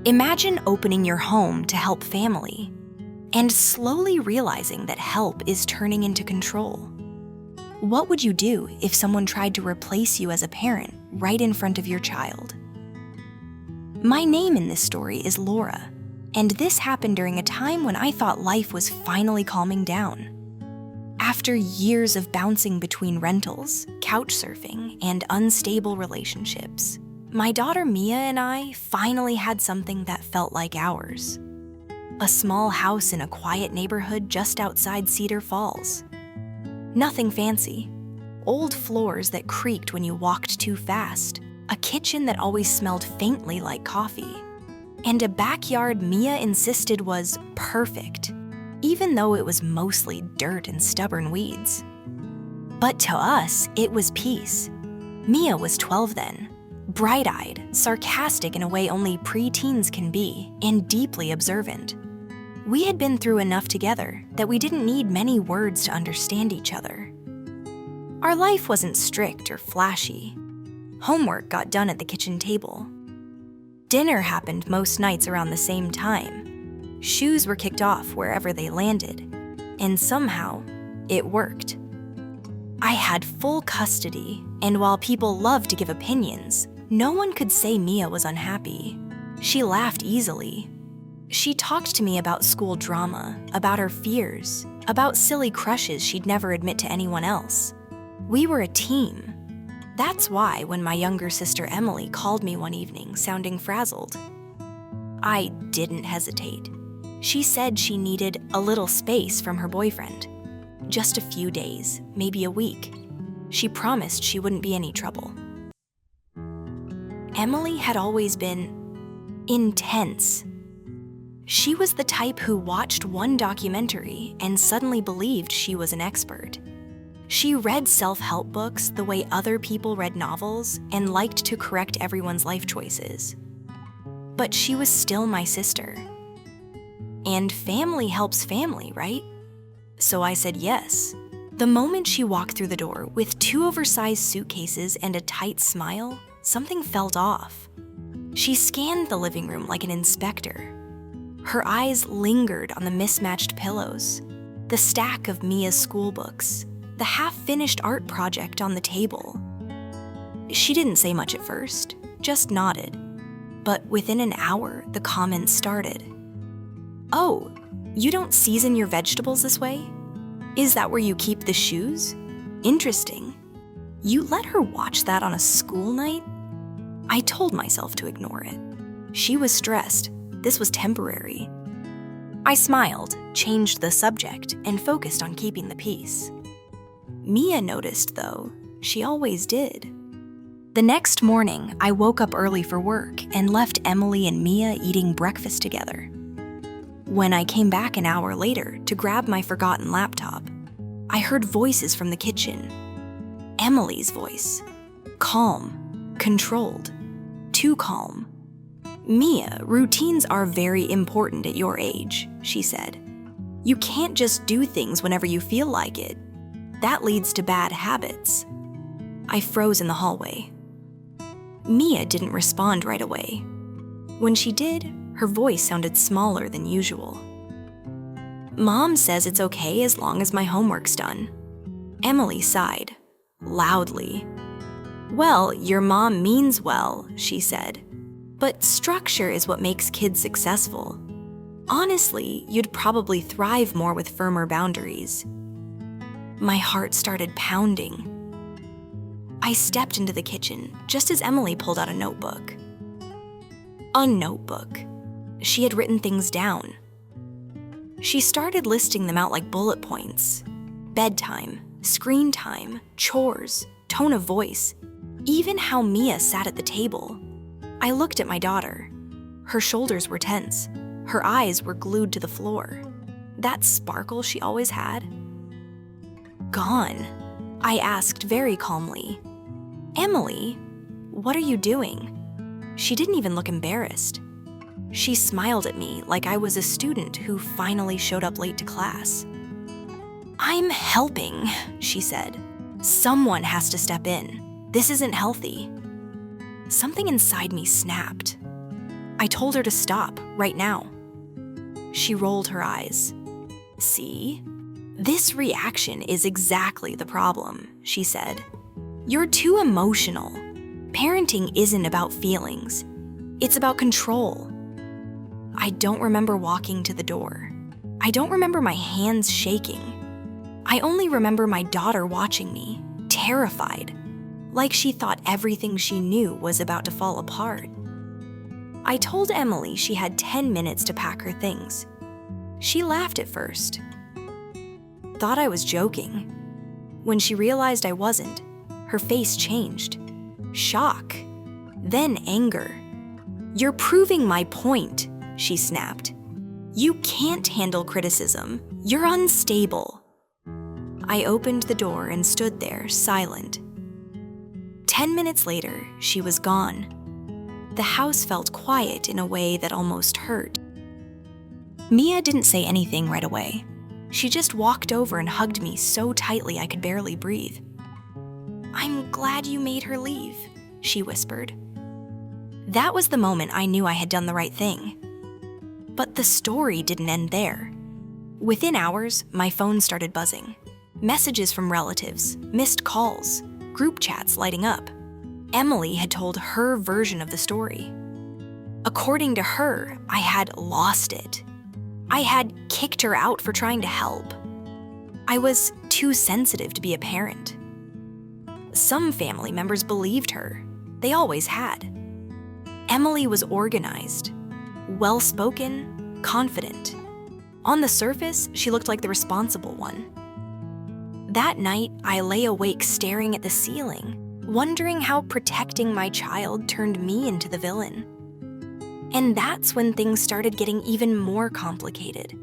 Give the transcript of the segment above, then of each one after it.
Imagine opening your home to help family and slowly realizing that help is turning into control. What would you do if someone tried to replace you as a parent right in front of your child? My name in this story is Laura, and this happened during a time when I thought life was finally calming down. After years of bouncing between rentals, couch surfing, and unstable relationships, my daughter Mia and I finally had something that felt like ours. A small house in a quiet neighborhood just outside Cedar Falls. Nothing fancy. Old floors that creaked when you walked too fast. A kitchen that always smelled faintly like coffee. And a backyard Mia insisted was perfect, even though it was mostly dirt and stubborn weeds. But to us, it was peace. Mia was 12 then, bright-eyed, sarcastic in a way only preteens can be, and deeply observant. We had been through enough together that we didn't need many words to understand each other. Our life wasn't strict or flashy. Homework got done at the kitchen table. Dinner happened most nights around the same time. Shoes were kicked off wherever they landed, and somehow, it worked. I had full custody, and while people loved to give opinions, no one could say Mia was unhappy. She laughed easily. She talked to me about school drama, about her fears, about silly crushes she'd never admit to anyone else. We were a team. That's why when my younger sister Emily called me one evening sounding frazzled, I didn't hesitate. She said she needed a little space from her boyfriend. Just a few days, maybe a week. She promised she wouldn't be any trouble. Emily had always been intense. She was the type who watched one documentary and suddenly believed she was an expert. She read self-help books the way other people read novels and liked to correct everyone's life choices. But she was still my sister. And family helps family, right? So I said yes. The moment she walked through the door with 2 oversized suitcases and a tight smile, something felt off. She scanned the living room like an inspector. Her eyes lingered on the mismatched pillows, the stack of Mia's school books, the half-finished art project on the table. She didn't say much at first, just nodded. But within an hour, the comments started. "Oh, you don't season your vegetables this way? Is that where you keep the shoes? Interesting. You let her watch that on a school night?" I told myself to ignore it. She was stressed. This was temporary. I smiled, changed the subject, and focused on keeping the peace. Mia noticed, though. She always did. The next morning, I woke up early for work and left Emily and Mia eating breakfast together. When I came back an hour later to grab my forgotten laptop, I heard voices from the kitchen. Emily's voice. Calm, controlled, too calm. "Mia, routines are very important at your age," she said. "You can't just do things whenever you feel like it. That leads to bad habits." I froze in the hallway. Mia didn't respond right away. When she did, her voice sounded smaller than usual. "Mom says it's okay as long as my homework's done." Emily sighed, loudly. "Well, your mom means well," she said. "But structure is what makes kids successful. Honestly, you'd probably thrive more with firmer boundaries." My heart started pounding. I stepped into the kitchen just as Emily pulled out a notebook. A notebook. She had written things down. She started listing them out like bullet points. Bedtime, screen time, chores, tone of voice, even how Mia sat at the table. I looked at my daughter. Her shoulders were tense. Her eyes were glued to the floor. That sparkle she always had. Gone. I asked very calmly, "Emily, what are you doing?" She didn't even look embarrassed. She smiled at me like I was a student who finally showed up late to class. "I'm helping," she said. "Someone has to step in. This isn't healthy." Something inside me snapped. I told her to stop, right now. She rolled her eyes. See? This reaction is exactly the problem, she said. You're too emotional. Parenting isn't about feelings. It's about control. I don't remember walking to the door. I don't remember my hands shaking. I only remember my daughter watching me, terrified, like she thought everything she knew was about to fall apart. I told Emily she had 10 minutes to pack her things. She laughed at first. Thought I was joking. When she realized I wasn't, her face changed. Shock. Then anger. You're proving my point, she snapped. You can't handle criticism. You're unstable. I opened the door and stood there, silent. 10 minutes later, she was gone. The house felt quiet in a way that almost hurt. Mia didn't say anything right away. She just walked over and hugged me so tightly I could barely breathe. I'm glad you made her leave, she whispered. That was the moment I knew I had done the right thing. But the story didn't end there. Within hours, my phone started buzzing. Messages from relatives, missed calls, group chats lighting up. Emily had told her version of the story. According to her, I had lost it. I had kicked her out for trying to help. I was too sensitive to be a parent. Some family members believed her. They always had. Emily was organized, well-spoken, confident. On the surface, she looked like the responsible one. That night, I lay awake staring at the ceiling, wondering how protecting my child turned me into the villain. And that's when things started getting even more complicated.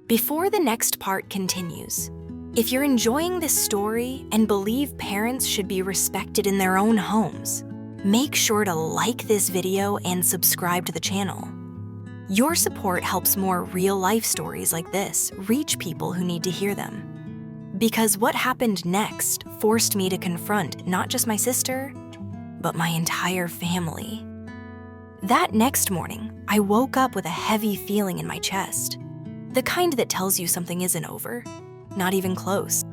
Before the next part continues, if you're enjoying this story and believe parents should be respected in their own homes, make sure to like this video and subscribe to the channel. Your support helps more real-life stories like this reach people who need to hear them. Because what happened next forced me to confront not just my sister, but my entire family. That next morning, I woke up with a heavy feeling in my chest. The kind that tells you something isn't over, not even close.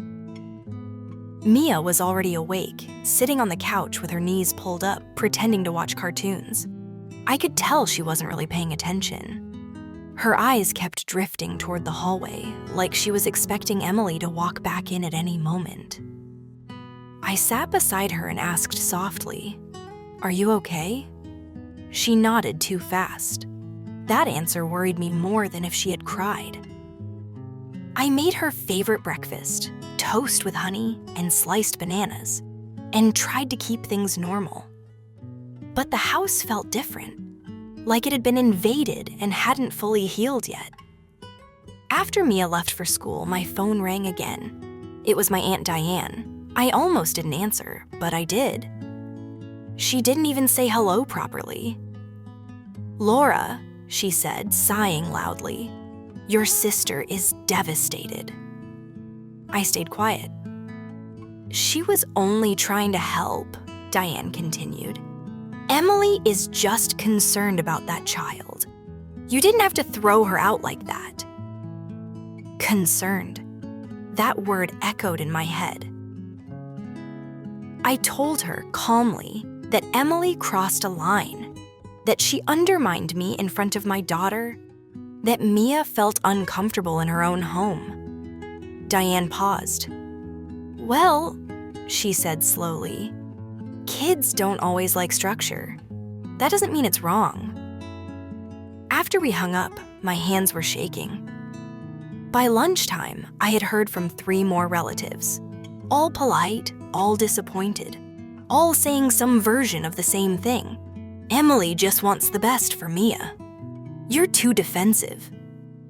Mia was already awake, sitting on the couch with her knees pulled up, pretending to watch cartoons. I could tell she wasn't really paying attention. Her eyes kept drifting toward the hallway, like she was expecting Emily to walk back in at any moment. I sat beside her and asked softly, "Are you okay?" She nodded too fast. That answer worried me more than if she had cried. I made her favorite breakfast, toast with honey and sliced bananas, and tried to keep things normal. But the house felt different, like it had been invaded and hadn't fully healed yet. After Mia left for school, my phone rang again. It was my Aunt Diane. I almost didn't answer, but I did. She didn't even say hello properly. "Laura," she said, sighing loudly, "your sister is devastated." I stayed quiet. "She was only trying to help," Diane continued. "Emily is just concerned about that child. You didn't have to throw her out like that." Concerned. That word echoed in my head. I told her calmly that Emily crossed a line, that she undermined me in front of my daughter, that Mia felt uncomfortable in her own home. Diane paused. "Well," she said slowly, "kids don't always like structure. That doesn't mean it's wrong." After we hung up, my hands were shaking. By lunchtime, I had heard from 3 more relatives, all polite, all disappointed, all saying some version of the same thing. "Emily just wants the best for Mia. You're too defensive.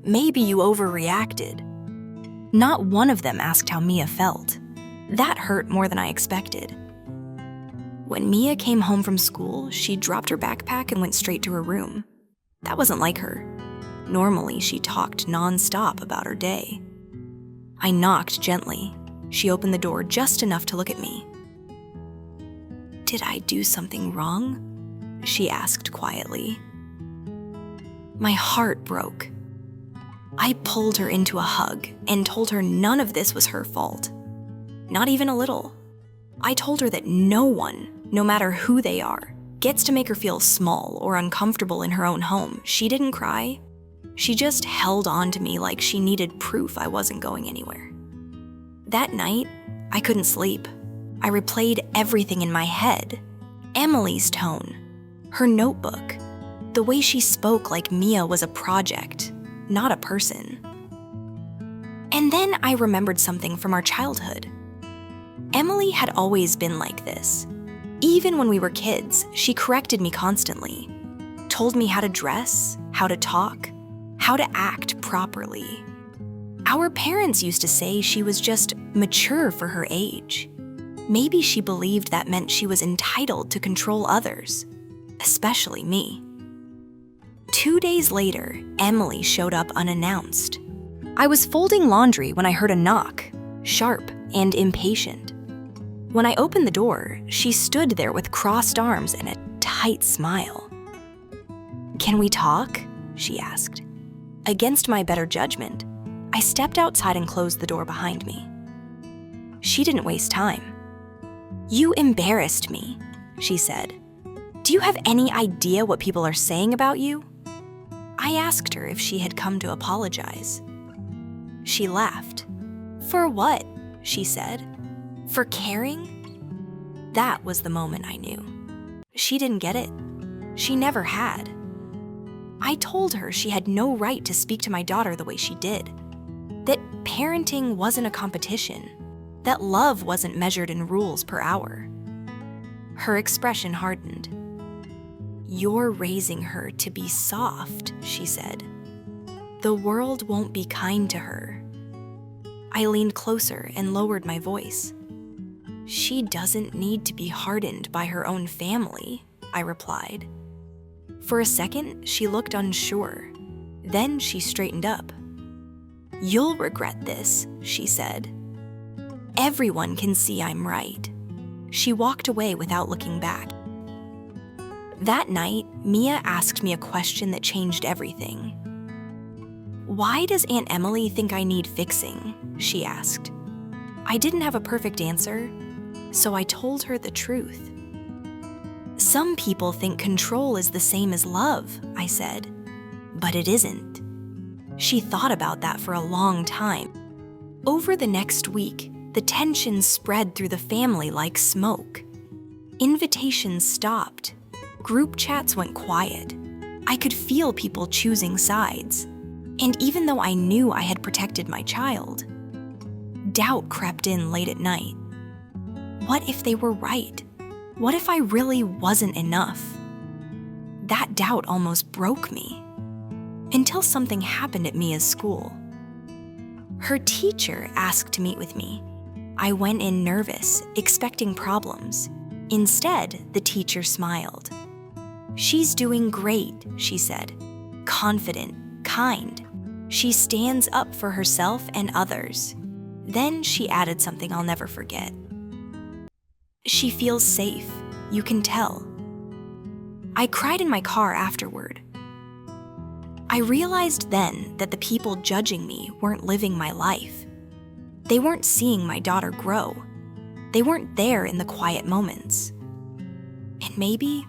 Maybe you overreacted." Not one of them asked how Mia felt. That hurt more than I expected. When Mia came home from school, she dropped her backpack and went straight to her room. That wasn't like her. Normally, she talked nonstop about her day. I knocked gently. She opened the door just enough to look at me. "Did I do something wrong?" she asked quietly. My heart broke. I pulled her into a hug and told her none of this was her fault. Not even a little. I told her that no one, no matter who they are, gets to make her feel small or uncomfortable in her own home. She didn't cry. She just held on to me like she needed proof I wasn't going anywhere. That night, I couldn't sleep. I replayed everything in my head. Emily's tone, her notebook, the way she spoke like Mia was a project, not a person. And then I remembered something from our childhood. Emily had always been like this. Even when we were kids, she corrected me constantly, told me how to dress, how to talk, how to act properly. Our parents used to say she was just mature for her age. Maybe she believed that meant she was entitled to control others, especially me. 2 days later, Emily showed up unannounced. I was folding laundry when I heard a knock, sharp and impatient. When I opened the door, she stood there with crossed arms and a tight smile. "Can we talk?" she asked. Against my better judgment, I stepped outside and closed the door behind me. She didn't waste time. "You embarrassed me," she said. "Do you have any idea what people are saying about you?" I asked her if she had come to apologize. She laughed. "For what?" she said. "For caring?" That was the moment I knew. She didn't get it. She never had. I told her she had no right to speak to my daughter the way she did. That parenting wasn't a competition. That love wasn't measured in rules per hour. Her expression hardened. "You're raising her to be soft," she said. "The world won't be kind to her." I leaned closer and lowered my voice. "She doesn't need to be hardened by her own family," I replied. For a second, she looked unsure. Then she straightened up. "You'll regret this," she said. "Everyone can see I'm right." She walked away without looking back. That night, Mia asked me a question that changed everything. "Why does Aunt Emily think I need fixing?" she asked. I didn't have a perfect answer, so I told her the truth. "Some people think control is the same as love," I said, "but it isn't." She thought about that for a long time. Over the next week, the tension spread through the family like smoke. Invitations stopped. Group chats went quiet. I could feel people choosing sides. And even though I knew I had protected my child, doubt crept in late at night. What if they were right? What if I really wasn't enough? That doubt almost broke me. Until something happened at Mia's school. Her teacher asked to meet with me. I went in nervous, expecting problems. Instead, the teacher smiled. "She's doing great," she said. "Confident, kind. She stands up for herself and others." Then she added something I'll never forget. "She feels safe, you can tell." I cried in my car afterward. I realized then that the people judging me weren't living my life. They weren't seeing my daughter grow. They weren't there in the quiet moments. And maybe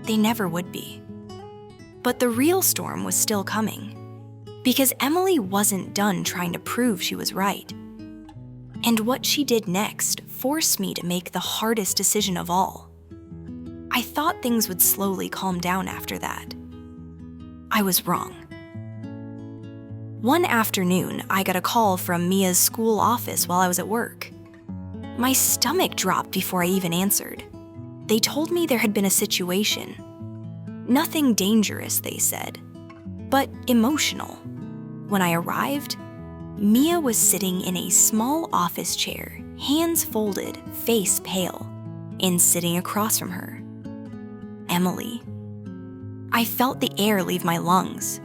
they never would be. But the real storm was still coming. Because Emily wasn't done trying to prove she was right. And what she did next forced me to make the hardest decision of all. I thought things would slowly calm down after that. I was wrong. One afternoon, I got a call from Mia's school office while I was at work. My stomach dropped before I even answered. They told me there had been a situation. Nothing dangerous, they said, but emotional. When I arrived, Mia was sitting in a small office chair, hands folded, face pale, and sitting across from her, Emily. I felt the air leave my lungs.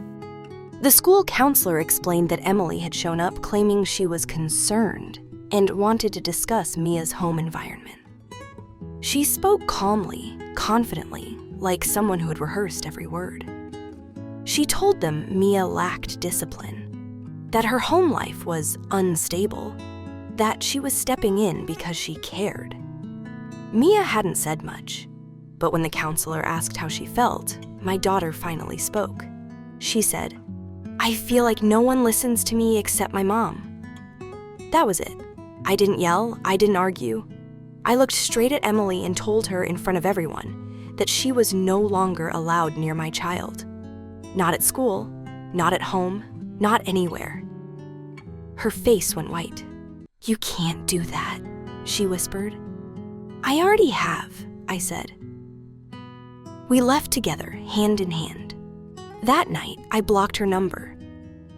The school counselor explained that Emily had shown up claiming she was concerned and wanted to discuss Mia's home environment. She spoke calmly, confidently, like someone who had rehearsed every word. She told them Mia lacked discipline, that her home life was unstable, that she was stepping in because she cared. Mia hadn't said much, but when the counselor asked how she felt, my daughter finally spoke. She said, "I feel like no one listens to me except my mom." That was it. I didn't yell, I didn't argue. I looked straight at Emily and told her in front of everyone that she was no longer allowed near my child. Not at school, not at home, not anywhere. Her face went white. "You can't do that," she whispered. "I already have," I said. We left together, hand in hand. That night, I blocked her number.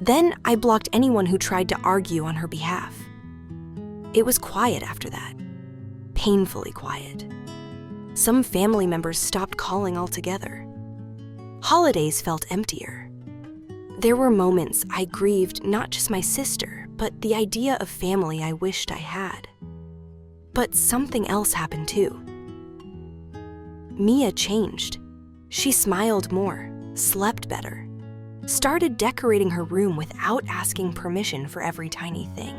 Then I blocked anyone who tried to argue on her behalf. It was quiet after that. Painfully quiet. Some family members stopped calling altogether. Holidays felt emptier. There were moments I grieved not just my sister, but the idea of family I wished I had. But something else happened too. Mia changed. She smiled more, slept better, started decorating her room without asking permission for every tiny thing.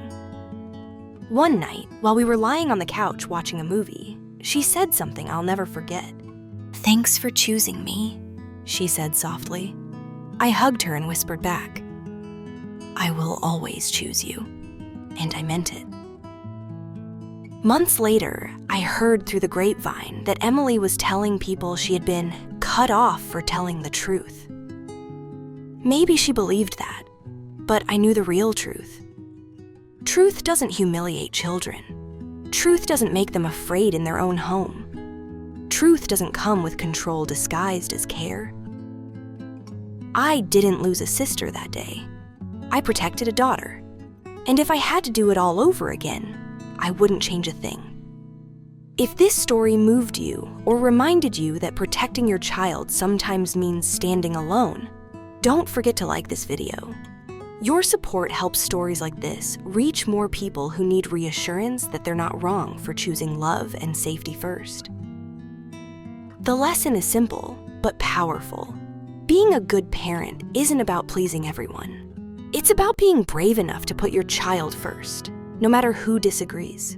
One night, while we were lying on the couch watching a movie, she said something I'll never forget. "Thanks for choosing me," she said softly. I hugged her and whispered back, "I will always choose you." And I meant it. Months later, I heard through the grapevine that Emily was telling people she had been cut off for telling the truth. Maybe she believed that, but I knew the real truth. Truth doesn't humiliate children. Truth doesn't make them afraid in their own home. Truth doesn't come with control disguised as care. I didn't lose a sister that day. I protected a daughter. And if I had to do it all over again, I wouldn't change a thing. If this story moved you or reminded you that protecting your child sometimes means standing alone, don't forget to like this video. Your support helps stories like this reach more people who need reassurance that they're not wrong for choosing love and safety first. The lesson is simple, but powerful. Being a good parent isn't about pleasing everyone. It's about being brave enough to put your child first, no matter who disagrees.